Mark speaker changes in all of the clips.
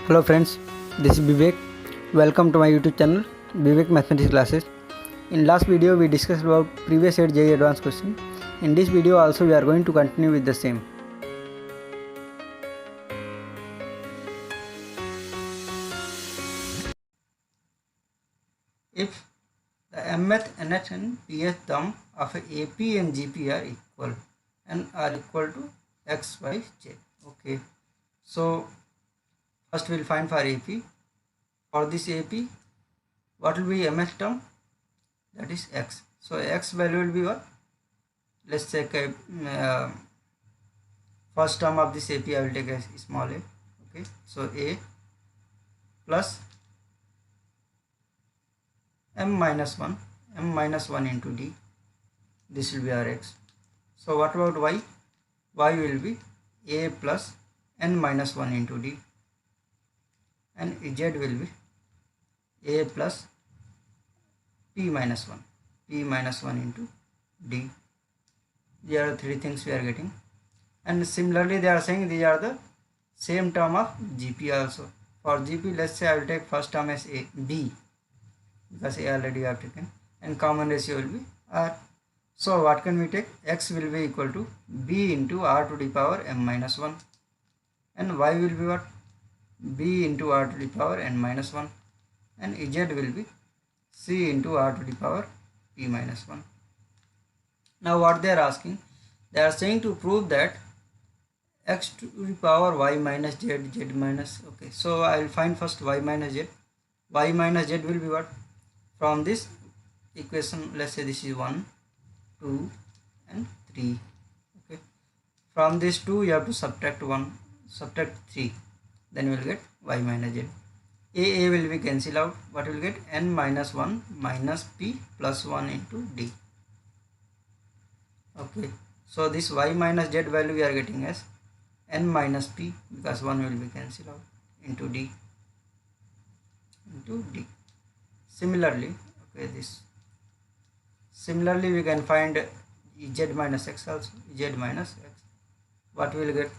Speaker 1: Hello friends, this is Vivek. Welcome to my YouTube channel Vivek Mathematics Classes. In last video we discussed about previous year JEE advanced question. In this video also we are going to continue with the same. If the mth, nth and pth term of a AP and GP are equal and are equal to x, y, z. Okay. So first we will find for AP. For this AP, what will be mth term? That is x. So x value will be what? Let's take a first term of this AP. I will take a small a. Okay. So a plus m minus 1 into d. This will be our x. So what about y? Y will be a plus n minus 1 into d, and z will be a plus p minus 1 into d. These are the three things we are getting, and similarly they are saying these are the same term of GP also. For GP, let's say I will take first term as a b, because a already I have taken, and common ratio will be r. So what can we take? X will be equal to b into r to the power m minus 1, and y will be what? B into r to the power n minus 1, and z will be c into r to the power p minus 1. Now what they are asking? They are saying to prove that x to the power y minus z, z minus, okay, so I will find first y minus z. Y minus z will be what? From this equation, let's say this is 1, 2 and 3. Okay, from this 2 you have to subtract 3, then you will get y minus z. A will be cancelled out. What will get? N minus 1 minus p plus 1 into d. Okay, so this y minus z value we are getting as n minus p, because 1 will be cancelled out, into d. Similarly, okay, similarly we can find z minus x also. Z minus x, what we will get?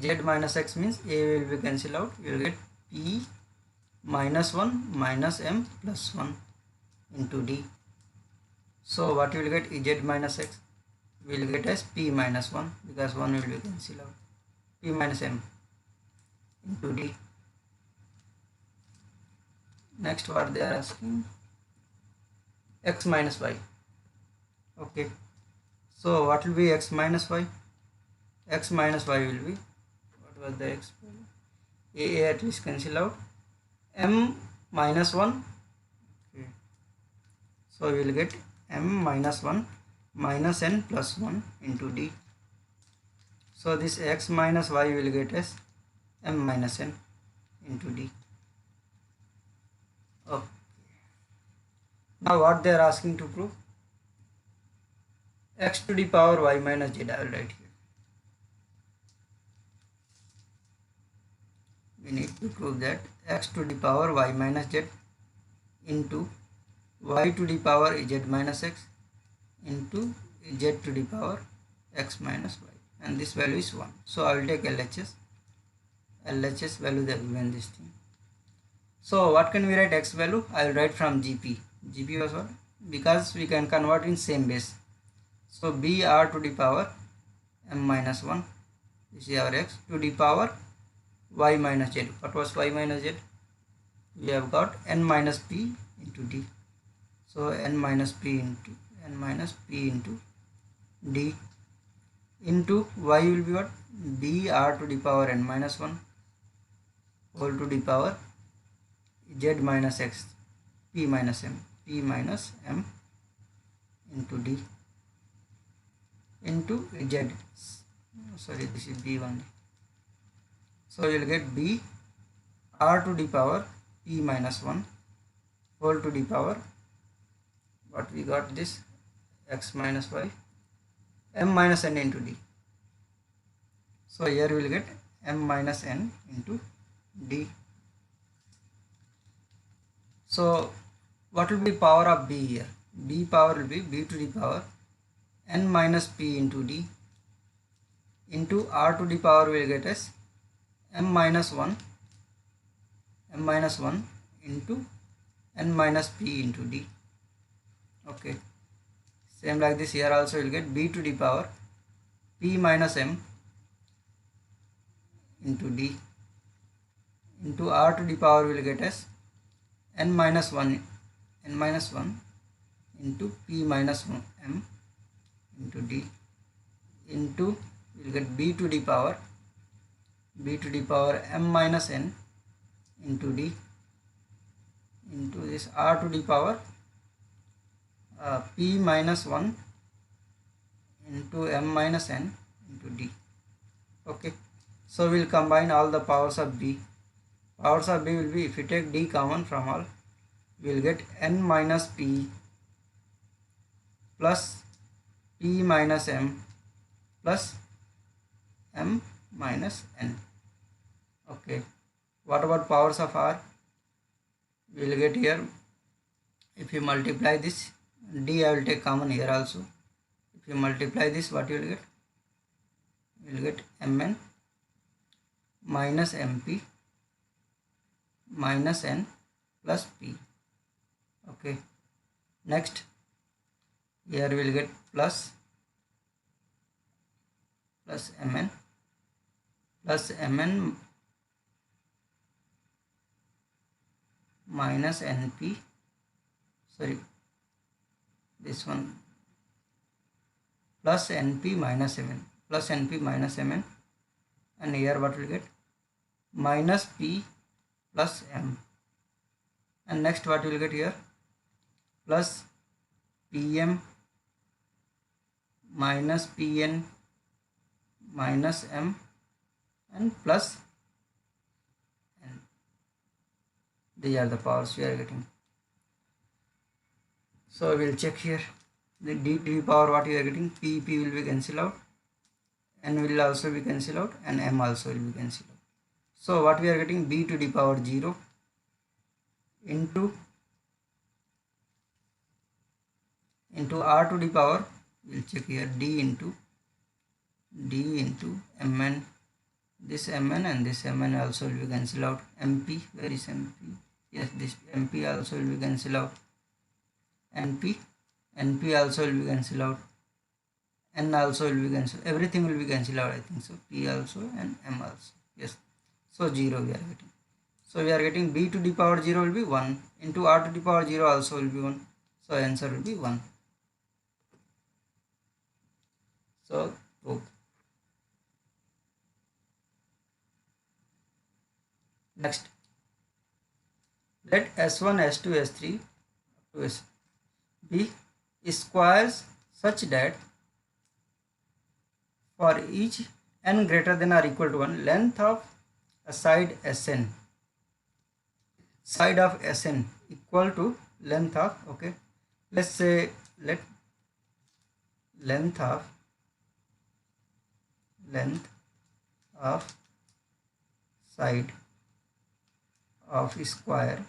Speaker 1: Z minus x means a will be cancelled out. You will get p minus 1 minus m plus 1 into d. So what you will get? Z minus x we will get as p minus 1, because 1 will be cancelled out. P minus m into d. Next what they are asking? X minus y. Okay, so what will be x minus y? X minus y will be, what was the x value? A at least cancel out. M minus 1. Okay, so we will get m minus 1 minus n plus 1 into d. So this x minus y will get as m minus n into d. Okay, now what they are asking to prove? X to the power y minus z. I will write here. We need to prove that x to the power y minus z into y to the power z minus x into z to the power x minus y, and this value is 1. So I will take LHS. LHS value they have given this thing. So what can we write x value? I will write from GP. GP was what? Because we can convert in same base. So b r to the power m minus 1. This is our x to the power y minus z. What was y minus z? We have got n minus p into d. So n minus p into d into y will be what? b r to the power n minus 1 whole to the power z minus x p minus m into d into z. Sorry, this is b only. So you will get b r to the power p minus 1 whole to the power, what we got, this x minus y, m minus n into d. So here we will get m minus n into d. So what will be power of b here? B power will be b to the power n minus p into d into r to the power we will get as m minus 1 into n minus p into d. Okay, same like this here also we'll get b to the power p minus m into d into r to the power we'll get as n minus 1 into p minus m into d into we'll get b to the power m minus n into d into this r to the power p minus 1 into m minus n into d. Okay, so we'll combine all the powers of b. Powers of b will be, if you take d common from all, we will get n minus p plus p minus m plus m minus n. Okay, what about powers of r? We will get here, if you multiply this d, I will take common here also. If you multiply this, what you will get? You will get mn minus mp minus n plus p. Okay, next here we will get plus mn minus np, sorry, this one, plus np minus mn, and here what we will get? Minus p plus m, and next what we will get here? Plus pm minus pn minus m and plus n. These are the powers we are getting. So we will check here the d to the power what you are getting. P will be cancelled out, n will also be cancelled out, and m also will be cancelled out. So what we are getting? b to the power 0 into r to the power, we'll check here, d into mn. This mn and this mn also will be cancelled out. mp, where is mp? Yes, this mp also will be cancelled out. np also will be cancelled out. n also will be cancelled. Everything will be cancelled out, I think so. p also and m also. Yes. So 0 we are getting. So we are getting b to the power 0 will be 1 into r to the power 0 also will be 1. So answer will be 1. So both. Next, let S1, S2, S3 to S be squares such that for each n greater than or equal to 1, length of a side Sn equal to length of, okay, let's say let length of side of square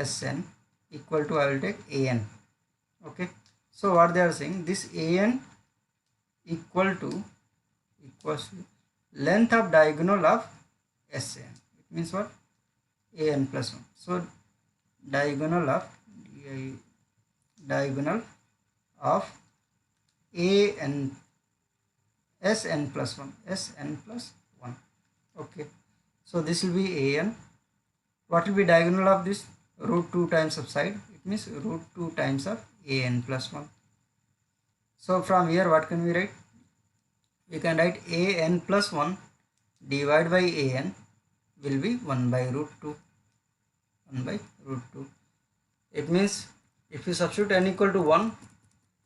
Speaker 1: Sn equal to, I will take an. Okay, so what they are saying, this an equals to length of diagonal of Sn. It means what? An plus 1. So diagonal of an Sn plus 1. Okay, so this will be an. What will be diagonal of this? Root 2 times of side. It means root 2 times of an plus 1. So from here what can we write? We can write an plus 1 divided by an will be 1 by root 2. It means if you substitute n equal to 1,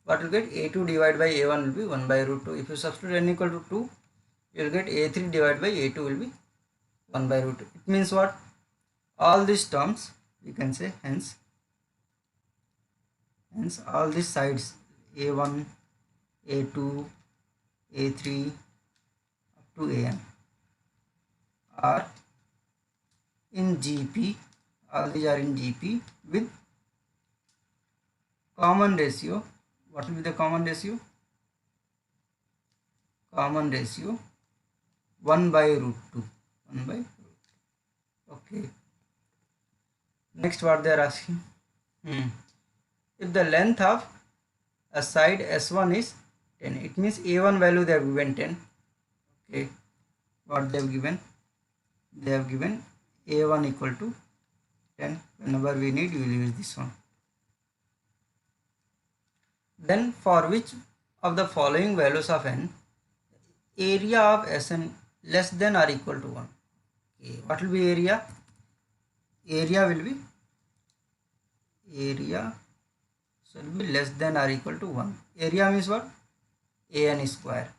Speaker 1: what will get? a2 divided by a1 will be 1 by root 2. If you substitute n equal to 2, you will get a3 divided by a2 will be 1 by root 2. It means what? All these terms we can say, hence all these sides a1, a2, a3 up to an are in GP. All these are in GP with common ratio. What will be the common ratio? Common ratio 1 by root 2. 1 by root 2. Okay. Next what they are asking. If the length of a side S1 is 10, it means A1 value they have given 10. Okay. What they have given? They have given A1 equal to 10. Whenever we need, we will use this one. Then for which of the following values of n, area of Sn less than or equal to 1? Okay. What will be area? Area will be, area should be less than or equal to 1. Area means what? An square.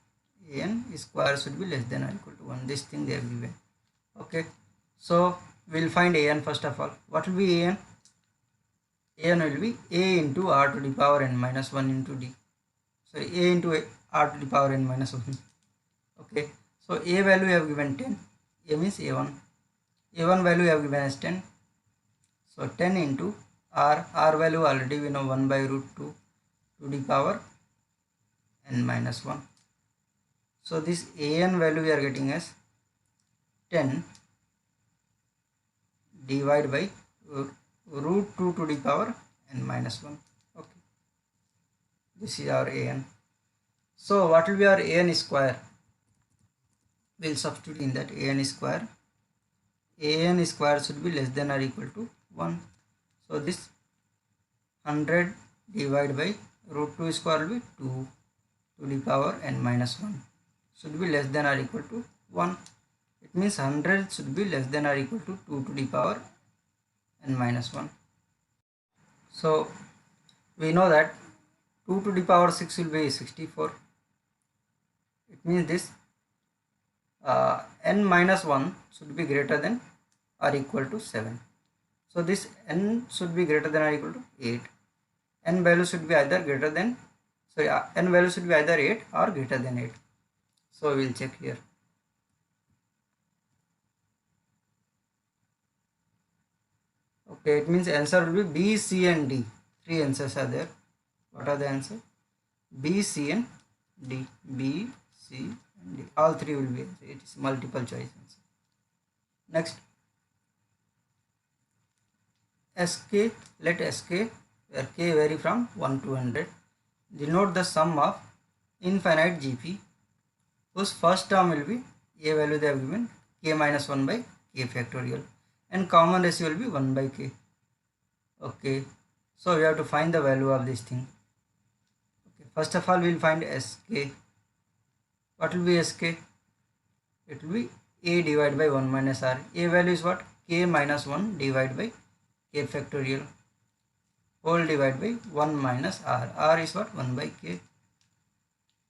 Speaker 1: An square should be less than or equal to 1. This thing they have given. Okay. So we will find An first of all. What will be An? An will be A into r to the power n minus 1 into d. Sorry, A into r to the power n minus 1. Okay. So A value we have given 10. A means A1. A1 value we have given as 10. So 10 into r value already we know 1 by root 2 to the power n minus 1. So this An value we are getting as 10 divided by root 2 to the power n minus 1. Okay. This is our An. So what will be our An square? We will substitute in that An square. An square should be less than or equal to 1. So this 100 divided by root 2 square will be 2 to the power n minus 1. Should be less than or equal to 1. It means 100 should be less than or equal to 2 to the power n minus 1. So we know that 2 to the power 6 will be 64. It means this n minus 1 should be greater than or equal to 7. So this n should be greater than or equal to 8. N value should be either greater than, n value should be either 8 or greater than 8. So we will check here. Okay, it means answer will be B, C and D. 3 answers are there. What are the answers? B, C and D. B, C and D. All 3 will be answer. It is multiple choice answer. Next. Sk, let Sk, where k vary from 1 to 100, denote the sum of infinite GP, whose first term will be, a value they have given, k minus 1 by k factorial, and common ratio will be 1 by k. Okay, so we have to find the value of this thing. Okay, first of all we will find Sk. What will be Sk? It will be a divided by 1 minus r. A value is what? K minus 1 divided by k factorial whole divided by 1 minus r. R is what? 1 by k.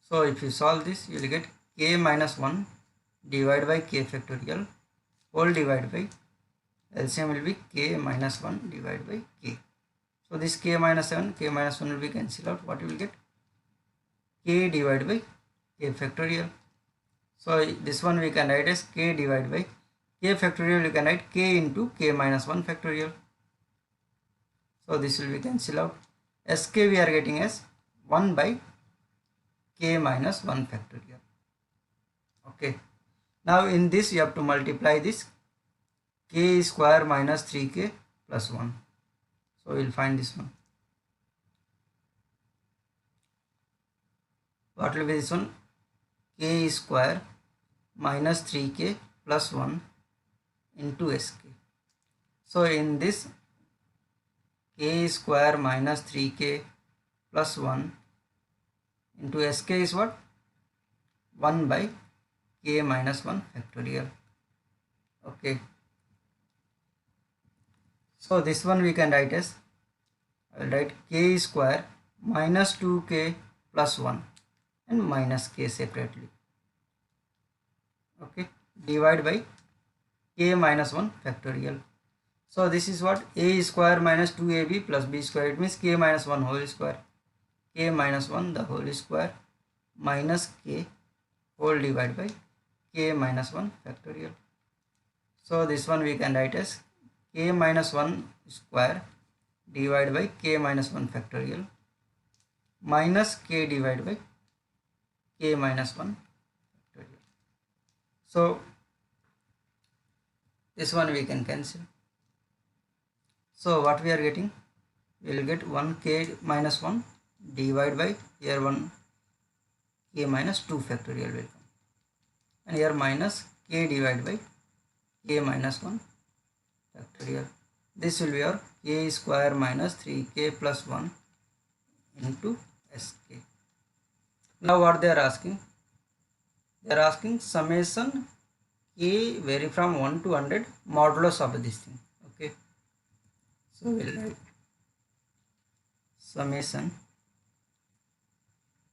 Speaker 1: So if you solve this, you will get k minus 1 divided by k factorial whole divided by, LCM will be k minus 1 divided by k. So this k minus 7, k minus 1 will be cancelled out. What you will get? K divided by k factorial. So this one we can write as k divided by k factorial. You can write k into k minus 1 factorial. So this will be cancelled out. Sk we are getting as 1 by k minus 1 factorial. Okay. Now in this you have to multiply this k square minus 3k plus 1. So we will find this one. What will be this one? K square minus 3k plus 1 into sk. So in this, k square minus 3k plus 1 into sk is what? 1 by k minus 1 factorial. Okay. So this one we can write as, I will write k square minus 2k plus 1 and minus k separately. Okay, divide by k minus 1 factorial. So this is what? A square minus 2ab plus b square. It means k minus 1 whole square. K minus 1 the whole square minus k whole divided by k minus 1 factorial. So this one we can write as k minus 1 square divided by k minus 1 factorial minus k divided by k minus 1 factorial. So this one we can cancel. So what we are getting, we will get 1k minus 1 divided by here 1k minus 2 factorial will come, and here minus k divided by k minus 1 factorial. This will be our k square minus 3k plus 1 into sk. Now what they are asking? They are asking summation k vary from 1 to 100 modulus of this thing. Okay, so we will write summation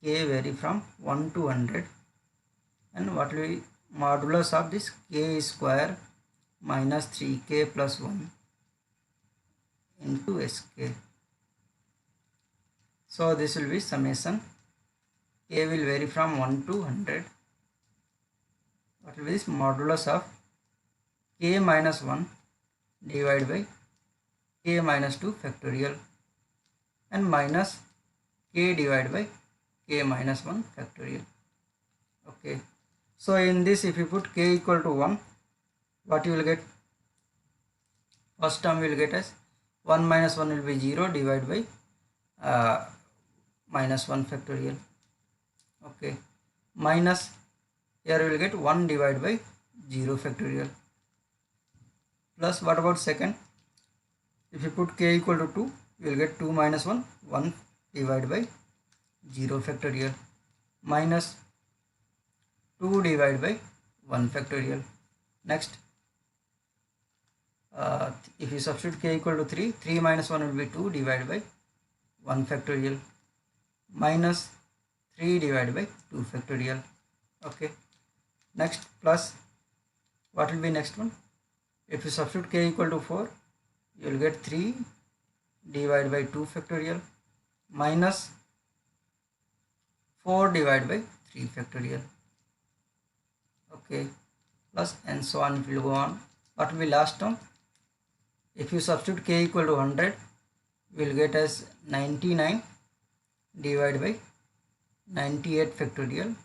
Speaker 1: k vary from 1 to 100, and what will be modulus of this k square minus 3k plus 1 into sk. So this will be summation k will vary from 1 to 100. What will be this modulus of k minus 1 divided by k minus 2 factorial, and minus k divided by k minus 1 factorial. Okay, so in this if you put k equal to 1, what you will get? First term will get as 1 minus 1 will be 0 divided by minus 1 factorial. Okay, minus here we will get 1 divided by 0 factorial, plus what about second? If you put k equal to 2, you will get 2 minus 1, 1 divided by 0 factorial, minus 2 divided by 1 factorial. Next, if you substitute k equal to 3, 3 minus 1 will be 2 divided by 1 factorial, minus 3 divided by 2 factorial. Okay, next, plus what will be next one? If you substitute k equal to 4, you will get 3 divided by 2 factorial, minus 4 divided by 3 factorial. Okay, plus, and so on it will go on. What will be last term? If you substitute k equal to 100, we will get as 99 divided by 98 factorial,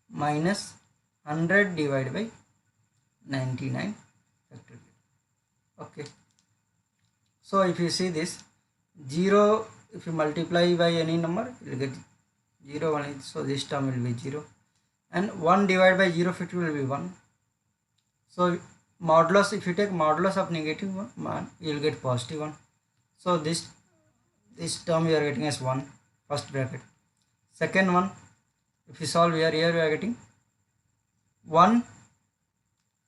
Speaker 1: minus 100 divided by 99 factorial. Okay, so if you see this 0, if you multiply by any number, you will get 0 1, so this term will be 0, and 1 divided by 0 factorial will be 1. So modulus, if you take modulus of negative 1, you will get positive 1. So this term we are getting as 1, first bracket. Second one, if you solve here we are getting 1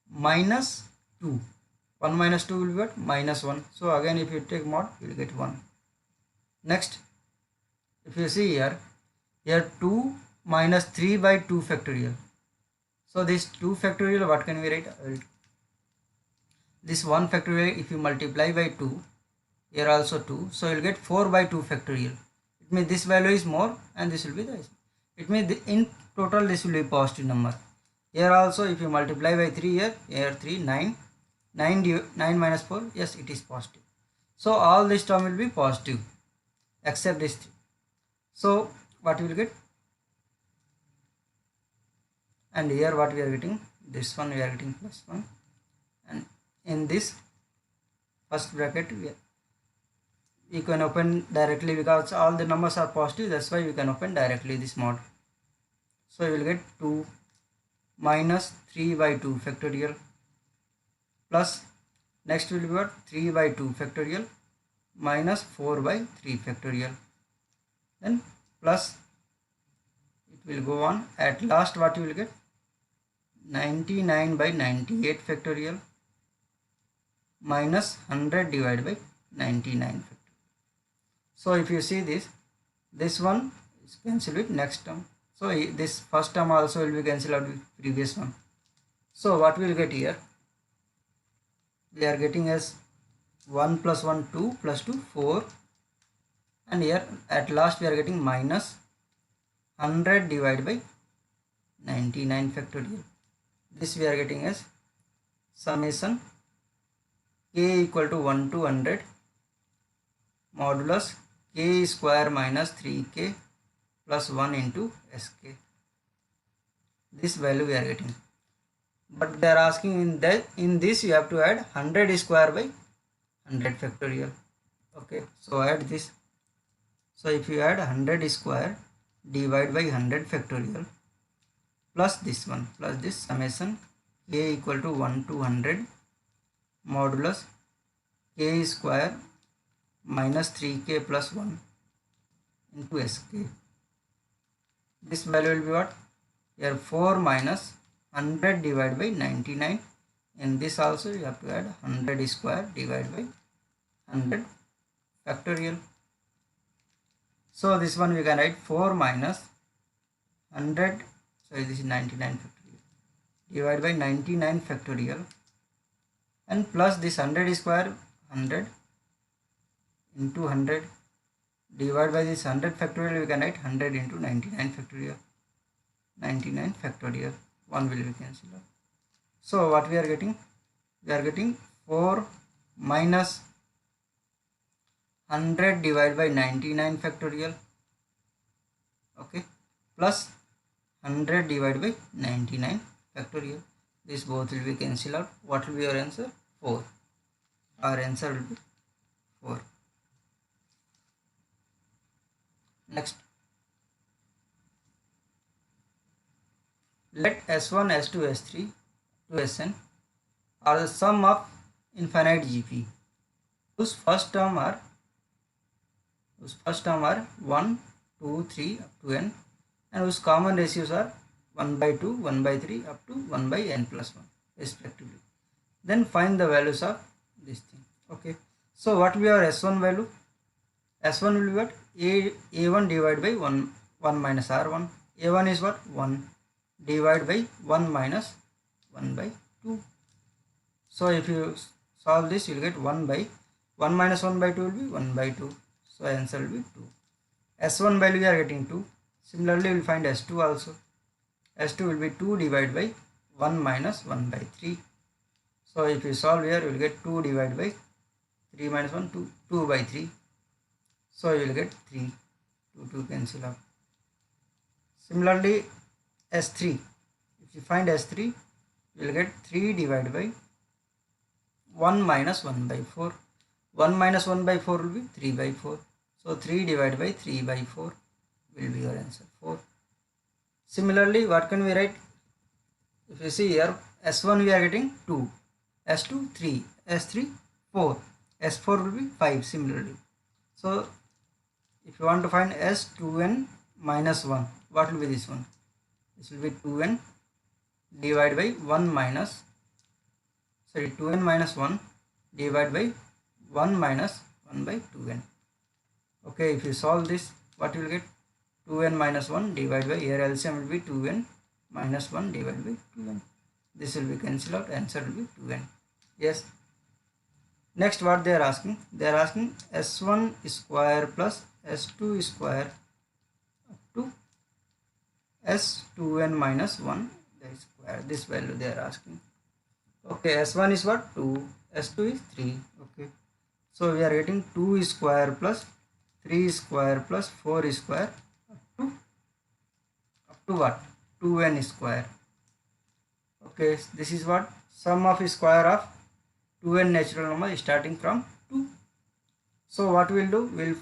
Speaker 1: minus 2. 1 minus 2 will be what? Minus 1. So again if you take mod, you will get 1. Next, if you see here 2 minus 3 by 2 factorial. So this 2 factorial, what can we write? This 1 factorial, if you multiply by 2, here also 2, so you will get 4 by 2 factorial. It means this value is more and this will be the, it means in total this will be positive number. Here also if you multiply by 3, here 3, 9 minus 4, yes, it is positive. So all this term will be positive except this 3. So what you will get? And here what we are getting? This one we are getting plus 1, and in this first bracket we can open directly because all the numbers are positive, that's why we can open directly this mod. So you will get 2 minus 3 by 2 factorial, plus next will be what? 3 by 2 factorial minus 4 by 3 factorial, then plus it will go on. At last what you will get? 99 by 98 factorial minus 100 divided by 99 factorial. So if you see this one is cancelled with next term. So this first term also will be cancelled out with previous one. So what we will get here? We are getting as 1 plus 1 2 plus 2 4, and here at last we are getting minus 100 divided by 99 factorial. This we are getting as summation k equal to 1 to 100 modulus k square minus 3k plus 1 into sk. This value we are getting. but they are asking in this you have to add 100 square by 100 factorial. Okay, so add this. So if you add 100 square divide by 100 factorial plus this one plus this summation k equal to 1 to 100 modulus k square minus 3k plus 1 into sk. This value will be what? Here 4 minus 100 divided by 99. In this also you have to add 100 square divided by 100 factorial. So this one we can write 4 minus 100, sorry, this is 99 factorial, divided by 99 factorial, and plus this 100 square 100 into 100 divided by this 100 factorial, we can write 100 into 99 factorial. 99 factorial, 1 will be cancelled out. So what we are getting? We are getting 4 minus 100 divided by 99 factorial, okay, plus 100 divided by 99 factorial. This both will be cancelled out. What will be your answer? 4. Our answer will be 4. Next, let S1, S2, S3 to Sn are the sum of infinite GP whose first term are 1, 2, 3 up to n, and whose common ratios are 1 by 2, 1 by 3 up to 1 by n plus 1 respectively. Then find the values of this thing. Okay, so what will be our S1 value? S1 will be what? A1 divided by 1 minus R1. A1 is what? 1 divided by 1 minus 1 by 2. So if you solve this, you will get 1 by 1 minus 1 by 2 will be 1 by 2. So answer will be 2. S1 value we are getting 2. Similarly, we will find S2 also. S2 will be 2 divided by 1 minus 1 by 3. So if you solve here, you will get 2 divided by 3 minus 1, 2 by 3. So you will get 3. 2 cancel out. Similarly, S3. If you find S3, you will get 3 divided by 1 minus 1 by 4. 1 minus 1 by 4 will be 3 by 4. So 3 divided by 3 by 4 will be your answer, 4. Similarly, what can we write? If you see here, S1 we are getting 2, S2 3, S3 4, S4 will be 5 similarly. So if you want to find S2n minus 1, what will be this one? This will be 2n divided by 1 minus, sorry, 2n minus 1 divided by 1 minus 1 by 2n. Okay, if you solve this, what you will get? 2n minus 1 divided by, here LCM will be 2n minus 1 divided by 2n. This will be cancelled out, answer will be 2n. Yes. Next, what they are asking? They are asking S1 square plus S2 square up to S2n minus 1 square. This value they are asking. Okay, S1 is what? 2, S2 is 3. Okay, so we are getting 2 square plus 3 square plus 4 square up to what? 2n square. Okay, this is what? Sum of square of 2n natural number starting from 2. So what we will do?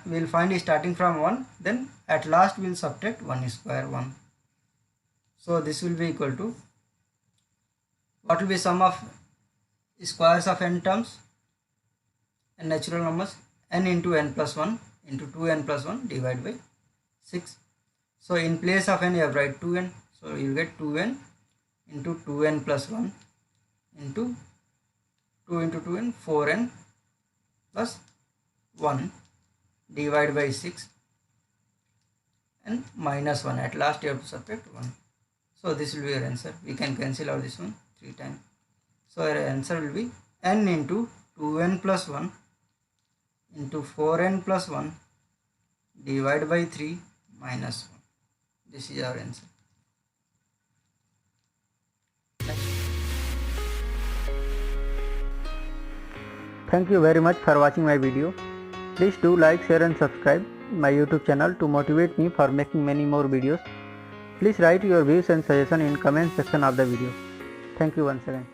Speaker 1: We'll find starting from 1, then at last we will subtract 1 square 1. So this will be equal to, what will be sum of squares of n terms and natural numbers? N into n plus 1 into 2n plus 1 divided by 6. So in place of n you have write 2n. So you will get 2n into 2n plus 1 into 2 into 2n, 4n plus 1 divided by 6 and minus 1. At last you have to subtract 1. So this will be your answer. We can cancel out this one 3 times. So our answer will be n into 2n plus 1 into 4n plus 1 divided by 3 minus 1. This is our answer. Thank you very much for watching my video. Please do like, share and subscribe my YouTube channel to motivate me for making many more videos. Please write your views and suggestions in comment section of the video. Thank you once again.